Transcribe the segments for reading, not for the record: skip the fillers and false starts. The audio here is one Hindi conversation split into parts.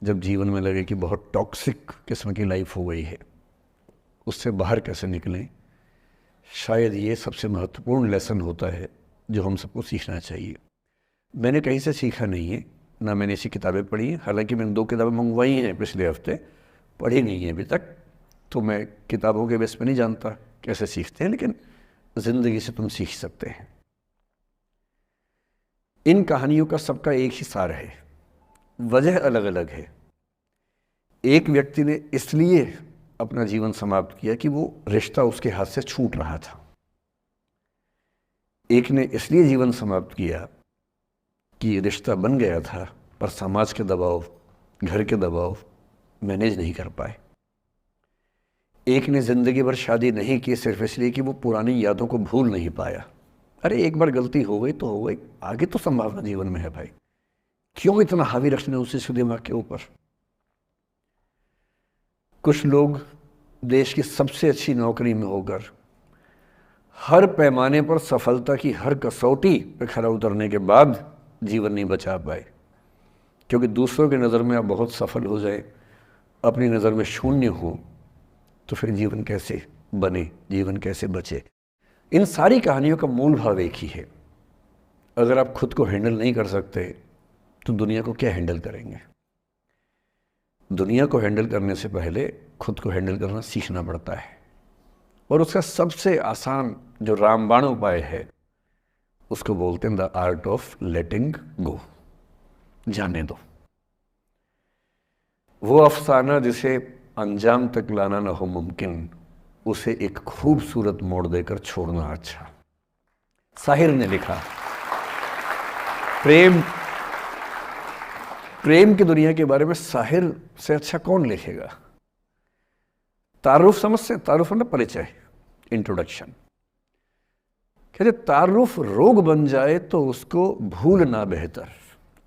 जब जीवन में लगे कि बहुत टॉक्सिक किस्म की लाइफ हो गई है, उससे बाहर कैसे निकलें, शायद ये सबसे महत्वपूर्ण लेसन होता है जो हम सबको सीखना चाहिए। मैंने कहीं से सीखा नहीं है, ना मैंने ऐसी किताबें पढ़ी हैं। हालांकि मैंने 2 किताबें मंगवाई हैं पिछले हफ्ते, पढ़ी नहीं है अभी तक, तो मैं किताबों के बेस पे नहीं जानता कैसे सीखते हैं, लेकिन ज़िंदगी से तुम सीख सकते हैं। इन कहानियों का सबका एक ही सार है, वजह अलग अलग है। एक व्यक्ति ने इसलिए अपना जीवन समाप्त किया कि वो रिश्ता उसके हाथ से छूट रहा था। एक ने इसलिए जीवन समाप्त किया कि रिश्ता बन गया था पर समाज के दबाव, घर के दबाव मैनेज नहीं कर पाए। एक ने ज़िंदगी भर शादी नहीं की सिर्फ इसलिए कि वो पुरानी यादों को भूल नहीं पाया। अरे एक बार गलती हो गई तो हो गई, आगे तो संभावना जीवन में है भाई, क्यों इतना हावी रखना उसी दिमाग के ऊपर। कुछ लोग देश की सबसे अच्छी नौकरी में होकर हर पैमाने पर सफलता की हर कसौटी पर खरा उतरने के बाद जीवन नहीं बचा पाए, क्योंकि दूसरों की नज़र में आप बहुत सफल हो जाए, अपनी नज़र में शून्य हो, तो फिर जीवन कैसे बने, जीवन कैसे बचे। इन सारी कहानियों का मूल भाव एक ही है। अगर आप खुद को हैंडल नहीं कर सकते तो दुनिया को क्या हैंडल करेंगे। दुनिया को हैंडल करने से पहले खुद को हैंडल करना सीखना पड़ता है, और उसका सबसे आसान जो रामबाण उपाय है उसको बोलते हैं द आर्ट ऑफ लेटिंग गो। जाने दो। वो अफसाना जिसे अंजाम तक लाना ना हो मुमकिन, उसे एक खूबसूरत मोड़ देकर छोड़ना अच्छा। साहिर ने लिखा। प्रेम की दुनिया के बारे में साहिर से अच्छा कौन लिखेगा। तारुफ समझते हैं, तारुफ ना परिचय, इंट्रोडक्शन। कहते तारुफ रोग बन जाए तो उसको भूलना बेहतर।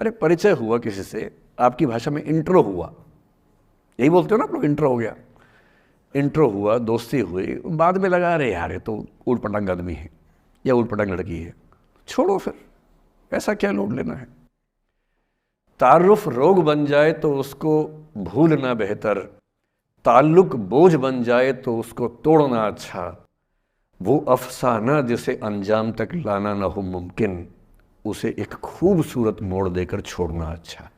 अरे परिचय हुआ किसी से, आपकी भाषा में इंट्रो हुआ, यही बोलते हो ना आप लोग, इंट्रो हो गया। इंट्रो हुआ, दोस्ती हुई, बाद में लगा रहे यार ये तो ऊट पटांग आदमी है या ऊट पटांग लड़की है, छोड़ो फिर, ऐसा क्या लोड लेना है। तारुफ रोग बन जाए तो उसको भूलना बेहतर, ताल्लुक बोझ बन जाए तो उसको तोड़ना अच्छा। वो अफसाना जिसे अंजाम तक लाना ना हो मुमकिन, उसे एक खूबसूरत मोड़ देकर छोड़ना अच्छा।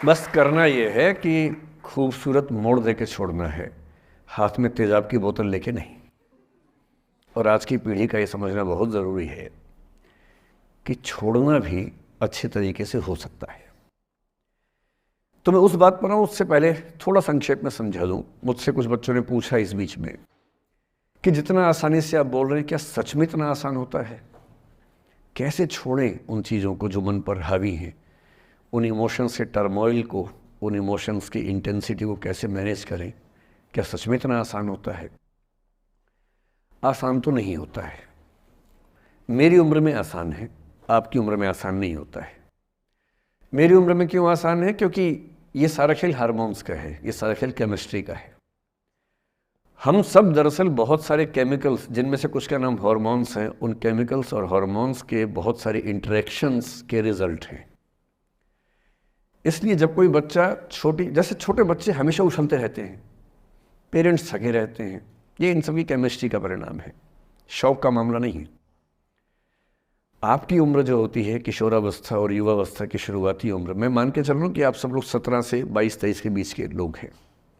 बस करना यह है कि खूबसूरत मोड़ देकर छोड़ना है, हाथ में तेजाब की बोतल लेके नहीं। और आज की पीढ़ी का ये समझना बहुत ज़रूरी है कि छोड़ना भी अच्छे तरीके से हो सकता है। तो मैं उस बात पर आऊँ उससे पहले थोड़ा संक्षेप में समझा दूँ। मुझसे कुछ बच्चों ने पूछा इस बीच में कि जितना आसानी से आप बोल रहे हैं, क्या सच में इतना आसान होता है। कैसे छोड़ें उन चीज़ों को जो मन पर हावी हैं, उन इमोशंस के टर्मोइल को, उन इमोशंस की इंटेंसिटी को कैसे मैनेज करें। क्या सच में इतना आसान होता है। आसान तो नहीं होता है। मेरी उम्र में आसान है, आपकी उम्र में आसान नहीं होता है। मेरी उम्र में क्यों आसान है, क्योंकि ये सारा खेल हार्मोन्स का है, ये सारा खेल केमिस्ट्री का है। हम सब दरअसल बहुत सारे केमिकल्स, जिनमें से कुछ का नाम हार्मोन्स हैं, उन केमिकल्स और हार्मोन्स के बहुत सारे इंटरेक्शंस के रिजल्ट हैं। इसलिए जब कोई बच्चा जैसे छोटे बच्चे हमेशा उछलते रहते हैं, पेरेंट्स थके रहते हैं, ये इन सबकी केमिस्ट्री का परिणाम है, शौक का मामला नहीं है। आपकी उम्र जो होती है किशोरावस्था और युवावस्था की शुरुआती उम्र, मैं मान के चल रहा हूँ कि आप सब लोग 17 से 22-23 के बीच के लोग हैं,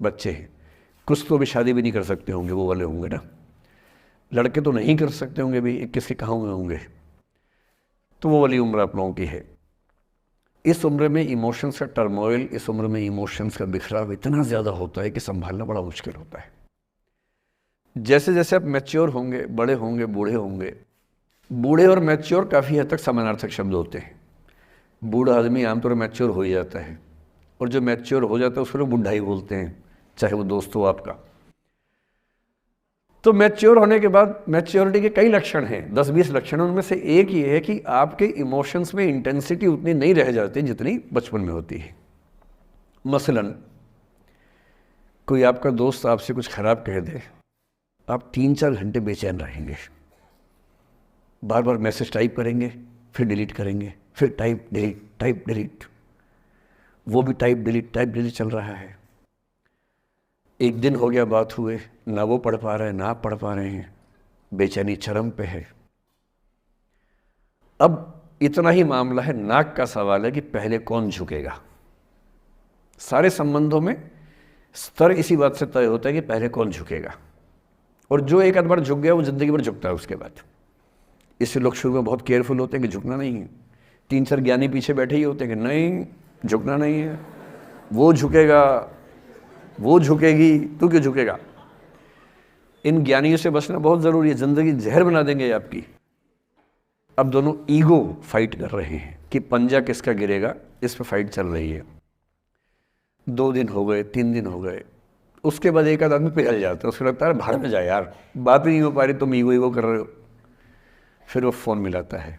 बच्चे हैं। कुछ तो अभी शादी भी नहीं कर सकते होंगे, वो वाले होंगे ना। लड़के तो नहीं कर सकते होंगे भी, 21 के कहाँ हुए होंगे, तो वो वाली उम्र आप लोगों की है। इस उम्र में इमोशंस का टर्मोइल, इस उम्र में इमोशंस का बिखराव इतना ज़्यादा होता है कि संभालना बड़ा मुश्किल होता है। जैसे जैसे आप मैच्योर होंगे, बड़े होंगे, बूढ़े होंगे, बूढ़े और मैच्योर काफ़ी हद तक समानार्थक शब्द होते हैं। बूढ़ा आदमी आमतौर पर मैच्योर हो ही जाता है, और जो मैच्योर हो जाता है उसको लोग बुढ़ा ही बोलते हैं, चाहे वो दोस्त हो आपका। तो मैच्योर होने के बाद मैच्योरिटी के कई लक्षण हैं, 10-20 लक्षण। उनमें से एक ये है कि आपके इमोशंस में इंटेंसिटी उतनी नहीं रह जाती जितनी बचपन में होती है। मसलन कोई आपका दोस्त आपसे कुछ खराब कह दे, आप 3-4 घंटे बेचैन रहेंगे, बार बार मैसेज टाइप करेंगे, फिर डिलीट करेंगे, फिर टाइप डिलीट, वो भी टाइप डिलीट चल रहा है। एक दिन हो गया बात हुए, ना वो पढ़ पा रहे हैं ना आप पढ़ पा रहे हैं, बेचैनी चरम पे है। अब इतना ही मामला है, नाक का सवाल है कि पहले कौन झुकेगा। सारे संबंधों में स्तर इसी बात से तय होता है कि पहले कौन झुकेगा, और जो एक आध बार झुक गया वो जिंदगी भर झुकता है उसके बाद। इससे लोग शुरू में बहुत केयरफुल होते हैं कि झुकना नहीं है। 3-4 ज्ञानी पीछे बैठे ही होते हैं कि नहीं झुकना नहीं है, वो झुकेगा, वो झुकेगी, तू क्यों झुकेगा। इन ज्ञानियों से बचना बहुत ज़रूरी है, ज़िंदगी जहर बना देंगे आपकी। अब दोनों ईगो फाइट कर रहे हैं कि पंजा किसका गिरेगा, इस पर फाइट चल रही है। 2 दिन हो गए, 3 दिन हो गए, उसके बाद एक आध आदमी पिघल जाता है, उसको लगता है भाड़ में जाए यार, बात ही नहीं हो पा रही, तुम ईगो कर रहे हो। फिर वो फ़ोन मिलाता है,